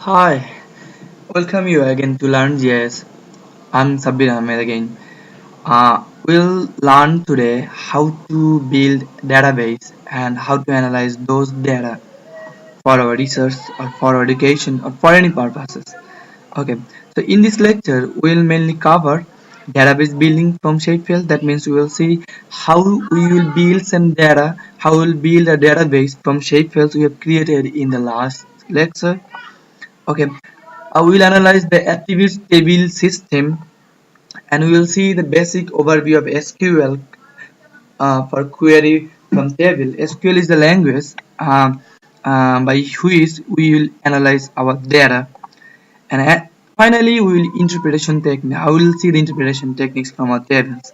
Hi, welcome you again to Learn GIS. I'm Sabir Ahmed again. We'll learn today how to build database and how to analyze those data for our research or for our education or for any purposes. Okay, so in this lecture we'll mainly cover database building from shapefile. That means we will see how we will build some data, how we'll build a database from shapefiles we have created in the last lecture. Okay, we will analyze the attributes table system and we will see the basic overview of SQL for query from table. SQL is the language by which we will analyze our data. And finally, we will interpretation technique. I will see the interpretation techniques from our tables.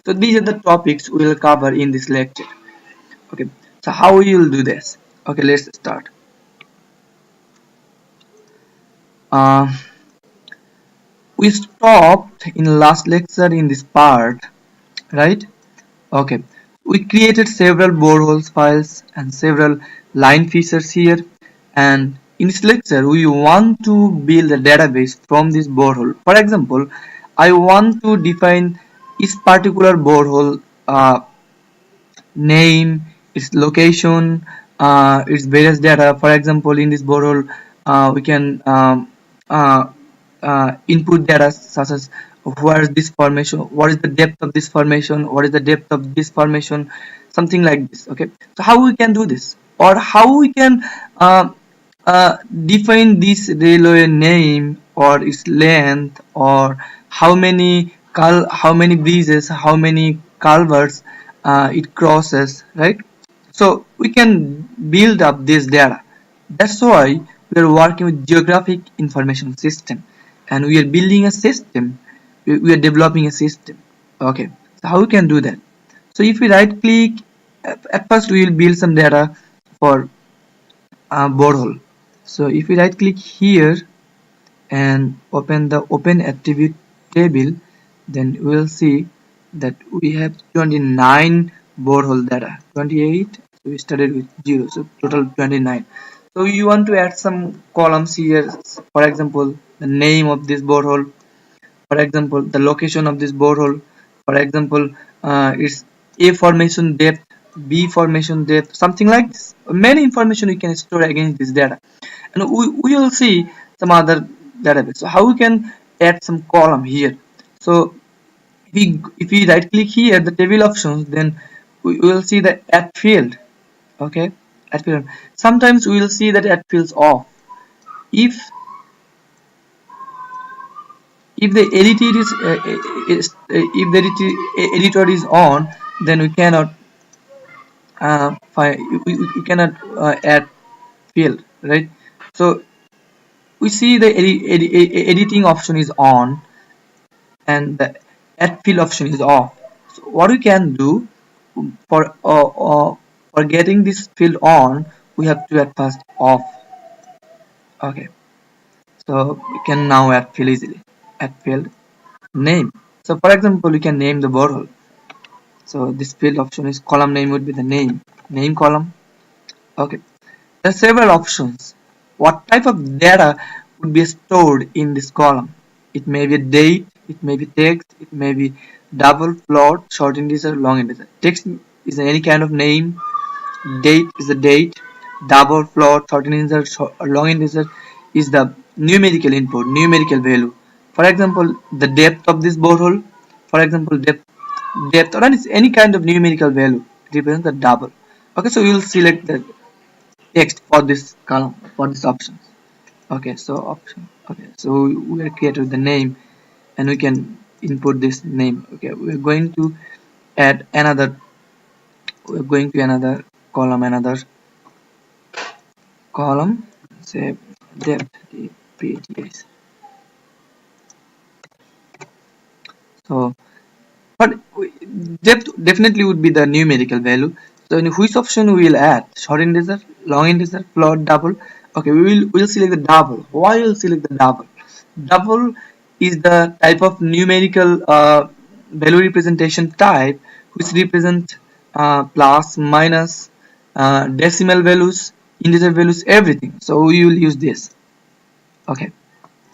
So these are the topics we will cover in this lecture. Okay, so how we will do this? Okay, let's start. Uh, we stopped in last lecture in this part, right? Okay, we created several boreholes files and several line features here, and in this lecture we want to build a database from this borehole. For example, I want to define each particular borehole name, its location, its various data. For example, in this borehole, we can uh, input data such as where is this formation, what is the depth of this formation, what is the depth of this formation, something like this. Okay, so how we can do this, or how we can uh, define this railway name or its length, or how many bridges, how many culverts it crosses, right? So we can build up this data. That's why we are working with geographic information system, and we are building a system. We are developing a system. Okay, so how we can do that? So if we right click, at first we will build some data for borehole. So if we right click here and open the open attribute table, then we will see that we have 29 borehole data. 28, so we started with 0, so total 29. So you want to add some columns here, for example the name of this borehole, for example the location of this borehole, for example its A formation depth, B formation depth, something like this. Many information you can store against this data, and we will see some other database. So how we can add some column here? So if we right click here the table options, then we will see the add field. Okay, add field. Sometimes we will see that add fields off. If if the editor if the editor is on, then we cannot we cannot add field, right? So we see the editing option is on and the add field option is off. So what we can do for getting this field on, we have to add first off. Okay, so we can now add field easily. Add field name. So for example, we can name the borehole. So this field option is column name would be the name column. Okay, there are several options. What type of data would be stored in this column? It may be a date, it may be text, it may be double, float, short integer, long integer. Text is any kind of name, date is the date, double, float, short integer, long integer is the numerical input, numerical value. For example, the depth of this borehole, for example, depth or any kind of numerical value represents the double. Okay, so we will select the text for this column, for this option. Okay, so option. Okay, so we are created the name and we can input this name. Okay, we're going to add another, we're going to another column, say depth dpts. So but depth definitely would be the numerical value. So in which option we will add? Short integer, long integer, float, double. Okay, we'll select the double. Why we'll select the double? Double is the type of numerical value representation type which represent plus, minus, decimal values, integer values, everything. So we will use this. Okay,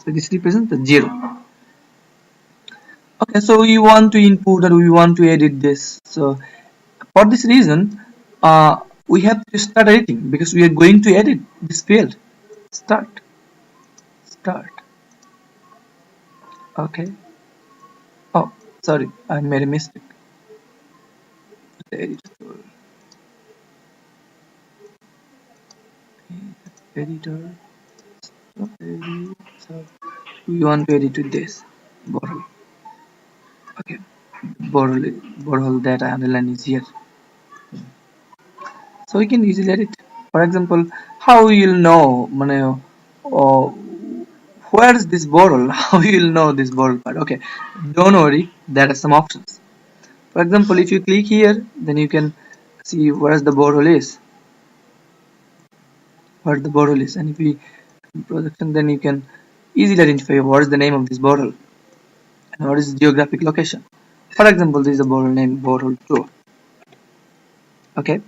so this represents the 0. Okay, so we want to input or we want to edit this. So for this reason, we have to start editing because we are going to edit this field. Start, start. Okay. Oh, sorry, I made a mistake. Editor, editor. Edit. So we want to edit with this borehole. Okay, borehole data underline is here, so we can easily edit. For example, how you'll know, uh, where is this borehole? How you'll know this borehole part? Okay, don't worry, there are some options. For example, if you click here, then you can see where the borehole is, and if we production, then you can easily identify what is the name of this borehole and what is geographic location. For example, this is a borehole named borehole 2. Okay,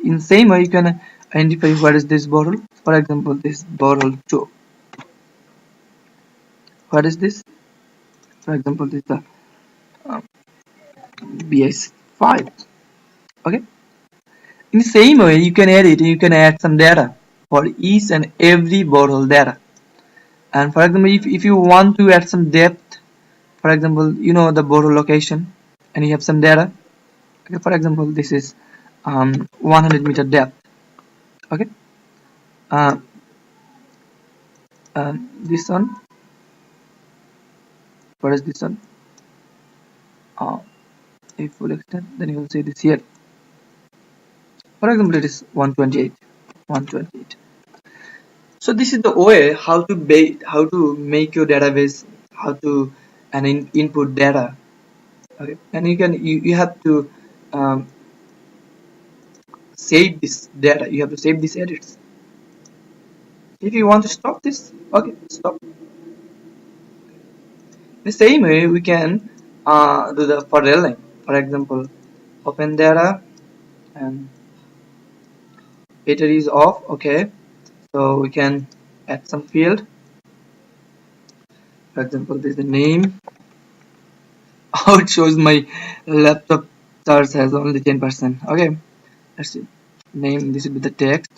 in same way you can identify what is this borehole. For example, this borehole 2. What is this? For example, this is the uh, BS5. Okay, in the same way you can edit, you can add some data for each and every borehole data. And for example, if you want to add some depth, for example, you know the borehole location and you have some data. Okay, for example, this is 100-meter depth. Okay, uh, this one, what is this one? If we'll extend, then you will see this here. For example, it is 128. 128. So this is the way how to make your database, how to input data. Okay, and you have to um, save this data. You have to save these edits. If you want to stop this, okay, stop. The same way we can do the for rail line. For example, open data and battery is off. Okay, so we can add some field. For example, this is the name. Oh, it shows my laptop charge has only 10%. Okay, let's see. Name, this will be the text.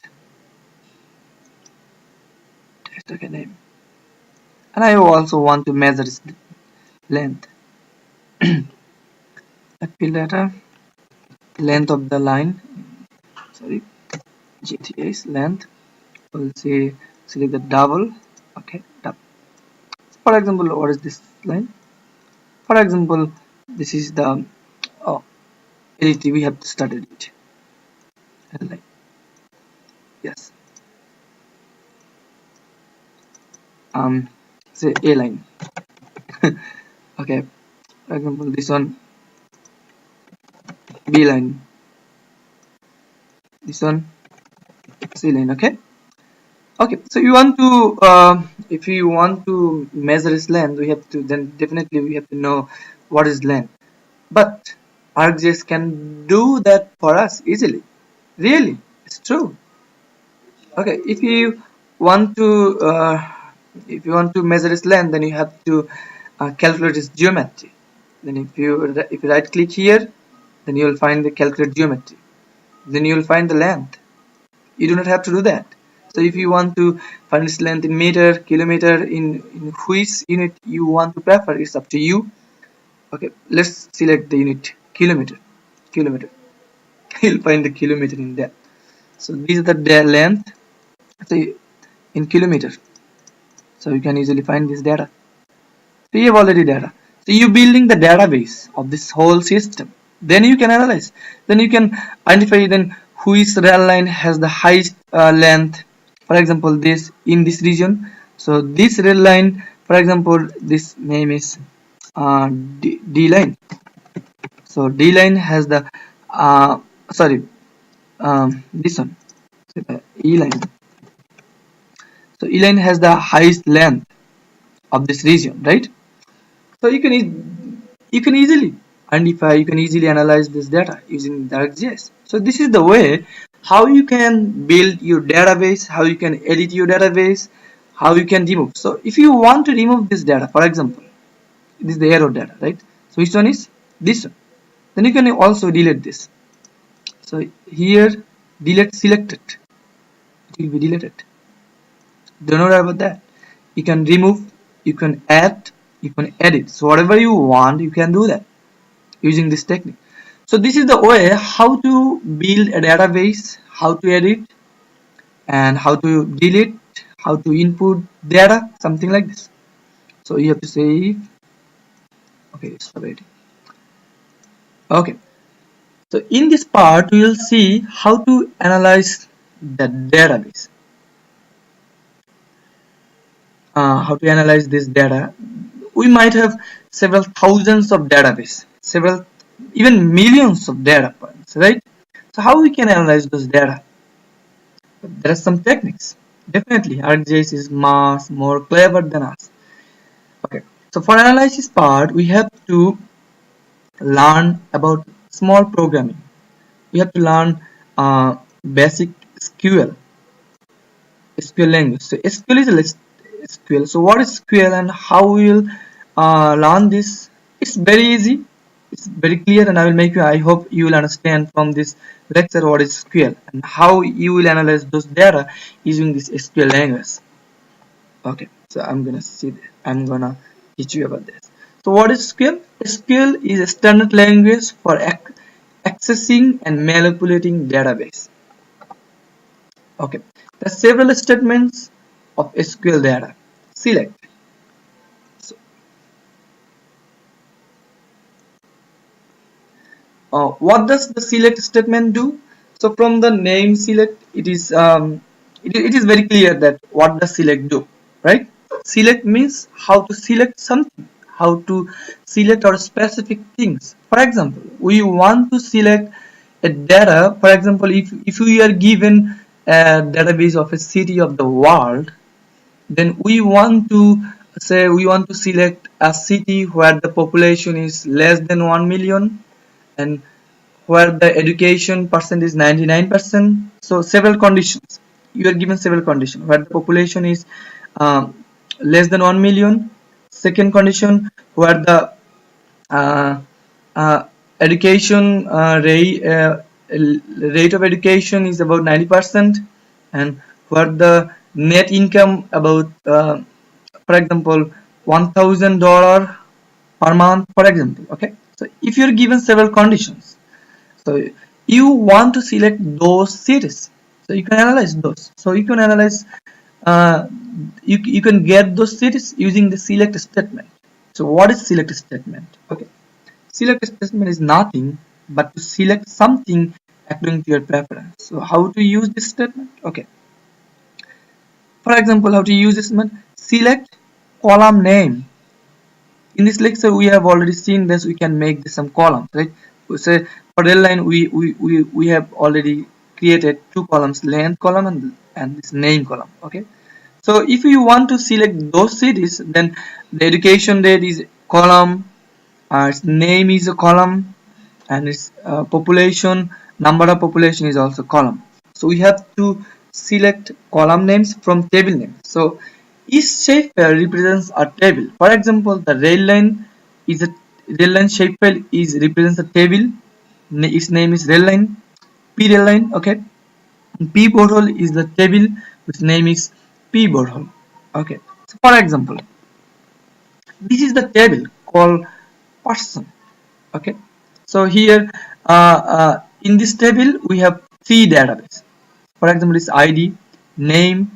Okay, name. And I also want to measure its length. Field data, length of the line. Sorry, GTS length. We'll say select the double. Okay, double. For example, what is this line? For example, this is the edit. We have to start edit. Line. Yes. Say A line. Okay. For example, this one B line. This one C line. Okay. Okay. So you want to if you want to measure its length, we have to definitely we have to know what is length. But ArcGIS can do that for us easily. Really, it's true. Okay, if you want to measure its length, then you have to calculate its geometry. Then if you right click here, then you will find the calculate geometry. Then you will find the length. You do not have to do that. So if you want to find its length in meter, kilometer, in which unit you want to prefer, it's up to you. Okay, let's select the unit kilometer. You'll find the kilometer in there. So these are the length, so in kilometer. So you can easily find this data. So you have already data. So you building the database of this whole system. Then you can analyze. Then you can identify then which rail line has the highest length. For example, this in this region. So this rail line, for example, this name is D line. So D line has the this one, E line. So E line has the highest length of this region, right? So you can easily identify, you can easily analyze this data using the ArcGIS. So this is the way how you can build your database, how you can edit your database, how you can remove. So if you want to remove this data, for example, this is the error data, right? So which one is this one? Then you can also delete this. So here delete selected, it will be deleted. Don't worry about that. You can remove, you can add, you can edit. So whatever you want, you can do that using this technique. So this is the way how to build a database, how to edit, and how to delete, how to input data, something like this. So you have to save. Okay, stop editing. Okay. So in this part, we will see how to analyze the database. How to analyze this data. We might have several thousands of database, several even millions of data points, right? So how we can analyze those data? There are some techniques. Definitely, ArcGIS is much more clever than us. Okay, so for analysis part, we have to learn about small programming. We have to learn basic SQL language. So SQL is a SQL. So what is SQL and how we will learn this? It's very easy. It's very clear, and I will make you. I hope you will understand from this lecture what is SQL and how you will analyze those data using this SQL language. Okay, so I'm gonna teach you about this. So what is SQL? SQL is a standard language for accessing and manipulating database. Okay, there are several statements of SQL data. Select. So, what does the select statement do? So from the name select, it is very clear that what does select do, right? Select means how to select something, how to select or specific things. For example, we want to select a data. For example, if we are given a database of a city of the world, then we want to select a city where the population is less than 1 million and where the education percent is 99%. So several conditions, you are given several conditions where the population is less than 1 million. Second condition, where the uh, uh, education rate of education is about 90%, and where the net income about for example $1,000 per month, for example. Okay, so if you're given several conditions, so you want to select those cities, so you can analyze those. So you can analyze uh, you can get those cities using the select statement. So what is select statement? Okay, select statement is nothing but to select something according to your preference. So how to use this statement? Okay, for example, how to use this statement? Select column name. In this lecture we have already seen this. We can make this some columns, right? So for the line we have already created two columns, length column and this name column. Okay, so if you want to select those cities, then the education date is column, its name is a column, and its population, number of population is also column. So we have to select column names from table names. So each shapefile represents a table. For example, the rail line shapefile is represents a table. Its name is rail line, p rail line. Okay, p borehole is the table whose name is p borehole. Okay, so for example, this is the table called person. Okay, so here in this table we have three databases. For example, it's id, name,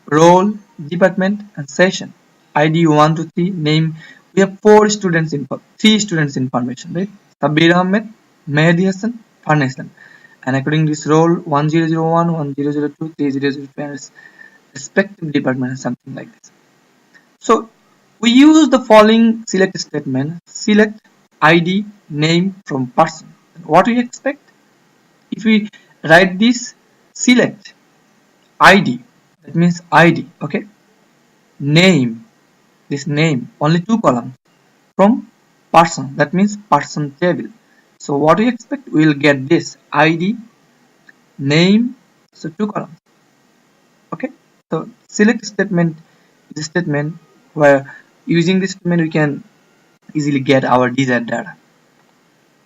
role, department, and session. Id 1 to 3, name, we have three students information, right? Sabir Ahmed, Mehdi Hassan, Farnes Hassan. And according to this role, 1001, 1002, 3002, and respective department, something like this. So we use the following select statement: select ID, name from person. What we expect? If we write this, select ID, that means ID. Okay, name, this name, only two columns, from person, that means person table. So what we expect? We will get this ID, name, So 2 columns. Okay. So select statement is a statement where using this statement we can easily get our desired data.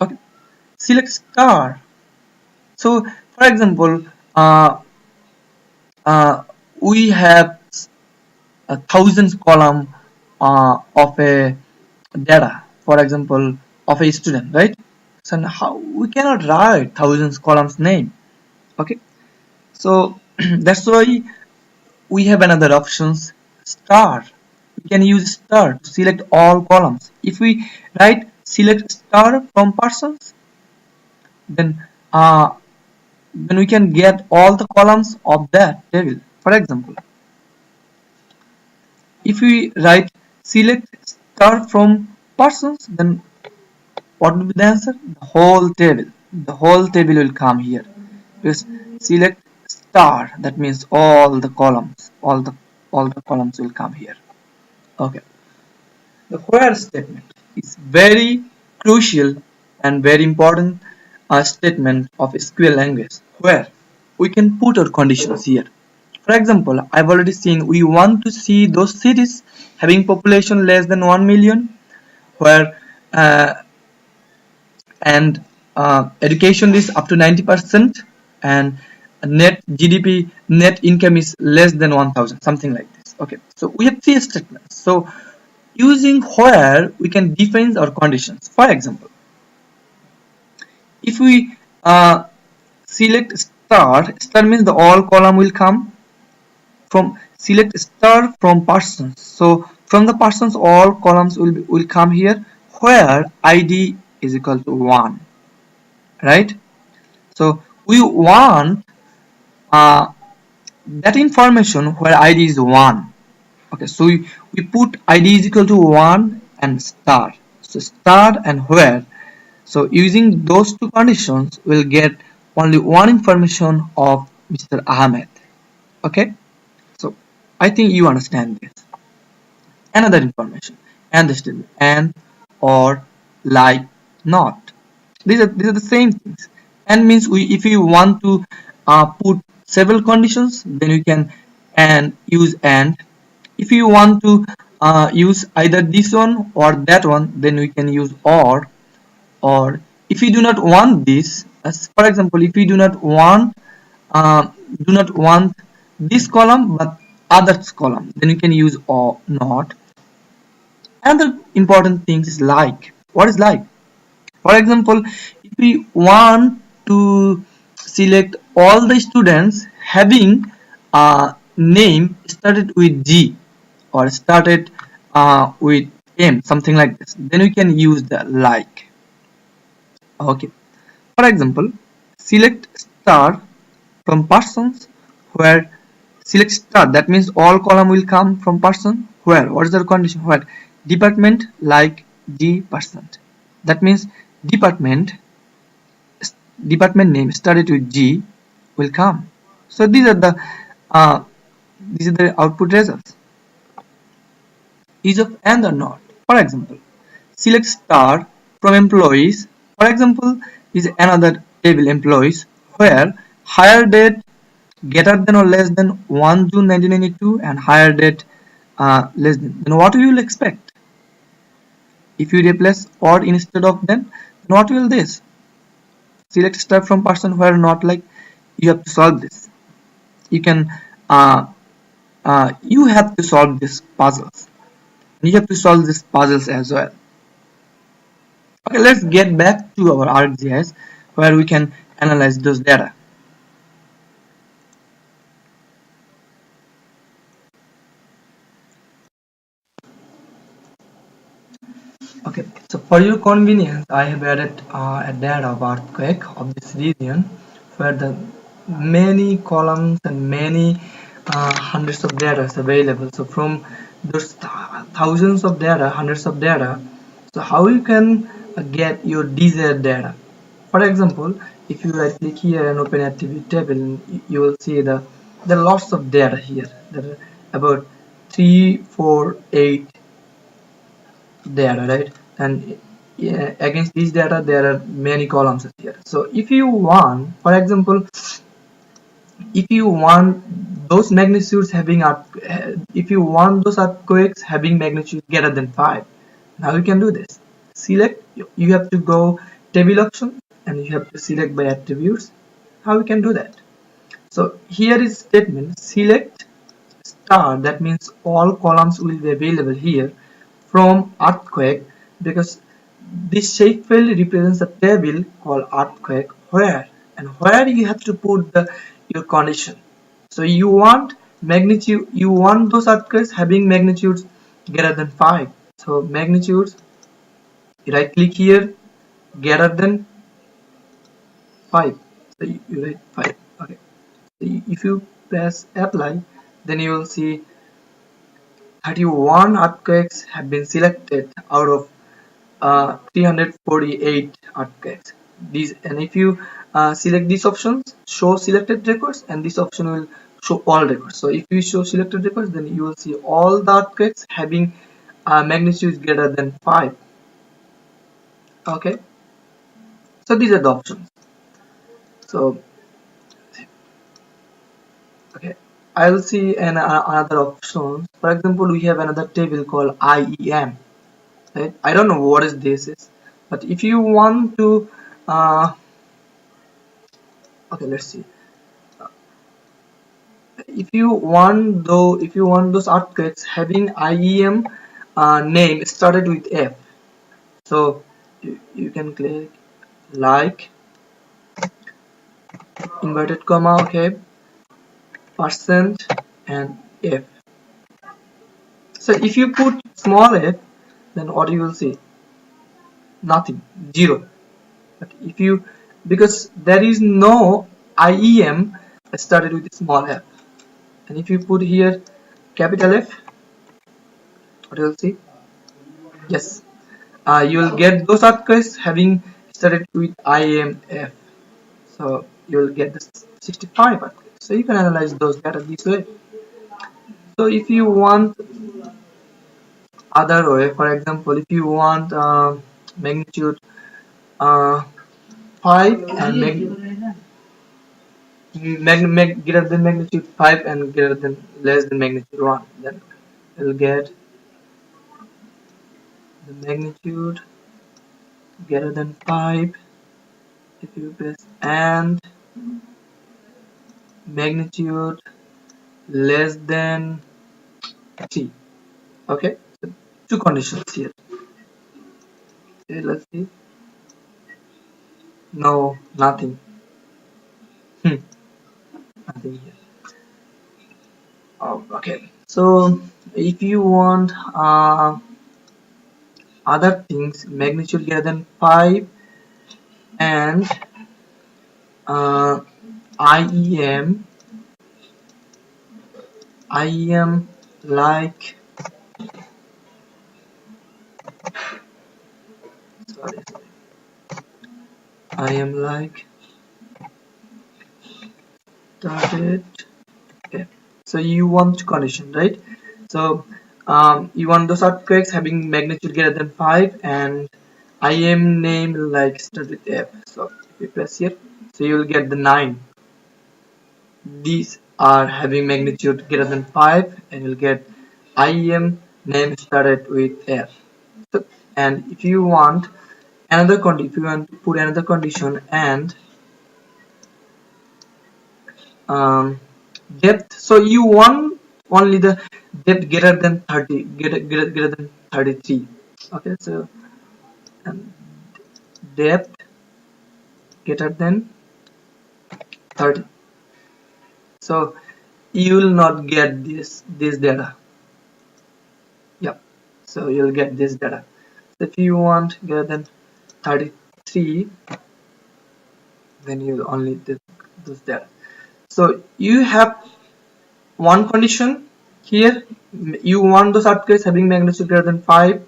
Okay. Select star. So for example, uh, we have a thousands column of a data, for example, of a student, right? So how we cannot write thousands columns name. Okay. So that's why we have another options, star. We can use star to select all columns. If we write select star from persons, then uh, then we can get all the columns of that table. For example, if we write select star from persons, then what will be the answer? The whole table. The whole table will come here. Because select star, that means all the columns. All the columns will come here. Okay. The where statement is very crucial and very important statement of SQL language, where we can put our conditions here. For example, I've already seen we want to see those cities having population less than 1 million, where uh, and education is up to 90%, and net GDP, net income is less than 1000, something like this. Okay, so we have three statements. So using where we can define our conditions. For example, if we select star means the all column will come from select star from persons. So from the persons all columns will come here, where ID is equal to 1, right? So we want uh, that information where ID is 1. Okay, so we put ID is equal to 1 and star. So star and where. So using those two conditions, we'll get only one information of Mr. Ahmed. Okay, so I think you understand this. Another information and the statement and or like not. These are the same things. And means we if you want to put several conditions, then you can and use and. If you want to use either this one or that one, then we can use or if you do not want this, as for example, if you uh, do not want this column but others column, then you can use or not. Another important thing is like. What is like? For example, if we want to select all the students having a name started with G or started with M, something like this, then we can use the like. Okay. For example, select star from persons, where select star, that means all column will come from person, where what is the condition, where department like D%, that means department department name started with G will come. So uh, these are the output results. Use of and or not. For example, select star from employees. For example, is another table employees, where hire date greater than or less than 1 June 1992 and hire date less than. Then what you will expect? If you replace or instead of them, then what will this? Select star from person where not like. You have to solve this. You can you have to solve these puzzles. You have to solve these puzzles as well. Okay, let's get back to our ArcGIS, where we can analyze those data. Okay, so for your convenience, I have added a data of earthquake of this region, where the many columns and many hundreds of data is available. So from those thousands of data, hundreds of data, so how you can get your desired data. For example, if you right click here and open activity table, you will see there are lots of data here. There are about 3, 4, 8 data, right? And against each data there are many columns here. So if you want, for example, if you want those magnitudes having if you want those earthquakes having magnitude greater than 5, now you can do this. Select, you have to go table option and you have to select by attributes. How we can do that? So here is statement select star, that means all columns will be available here from earthquake, because this shapefile represents a table called earthquake where, and where you have to put the your condition. So you want magnitude, you want those earthquakes having magnitudes greater than 5. So magnitudes, right click here, greater than 5. So you write 5. Okay. So if you press apply, then you will see 31 earthquakes have been selected out of 348 earthquakes. These, and if you select these options, show selected records, and this option will show all records. So if you show selected records, then you will see all the earthquakes having magnitude greater than 5. Okay, so these are the options. So okay, I'll see another option. For example, we have another table called IEM. Right? I don't know what is this is, but if you want to okay, let's see. If you want those earthquakes having IEM name started with F, so you can click like inverted comma, okay, percent and F. So if you put small f, then what you will see? Nothing, 0. But if you, because there is no IEM started with small f, and if you put here capital F, what you will see? Yes, you will get those earthquakes having started with IMF. So you will get the 65 earthquakes. So you can analyze those data this way. So if you want other way, for example, if you want magnitude 5 and greater than magnitude 5 and greater than less than magnitude 1, then you'll get the magnitude greater than 5 if you press, and magnitude less than 3. Okay, so two conditions here. Okay, let's see. No, nothing. Nothing here. Oh, okay, so if you want other things, magnitude greater than 5 and uh, IEM like, sorry, IEM like started. Okay, so you want condition, right? So you want those earthquakes having magnitude greater than 5 and IM name like start with F. So if you press here, so you will get the 9. These are having magnitude greater than 5 and you'll get IM name started with F. So, and if you want another condition, if you want to put another condition and um, depth, so you want only the depth greater than 30, greater than 33. Okay, so depth greater than 30. So you will not get this data. Yep, so you'll get this data. So if you want greater than 33, then you'll only this data. So you have one condition here. You want those earthquakes having magnitude greater than 5.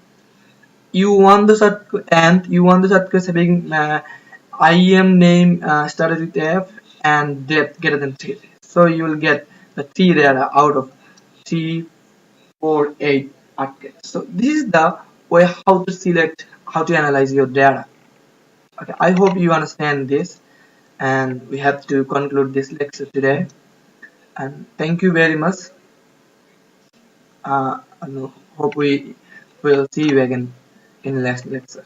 You want this and you want this earthquakes having IEM name started with F and depth greater than 3. So you will get the 3 data out of 3, 4, 8 earthquakes. So this is the way how to select, how to analyze your data. Okay, I hope you understand this, and we have to conclude this lecture today. and thank you very much. And hope we will see you again in the next lecture.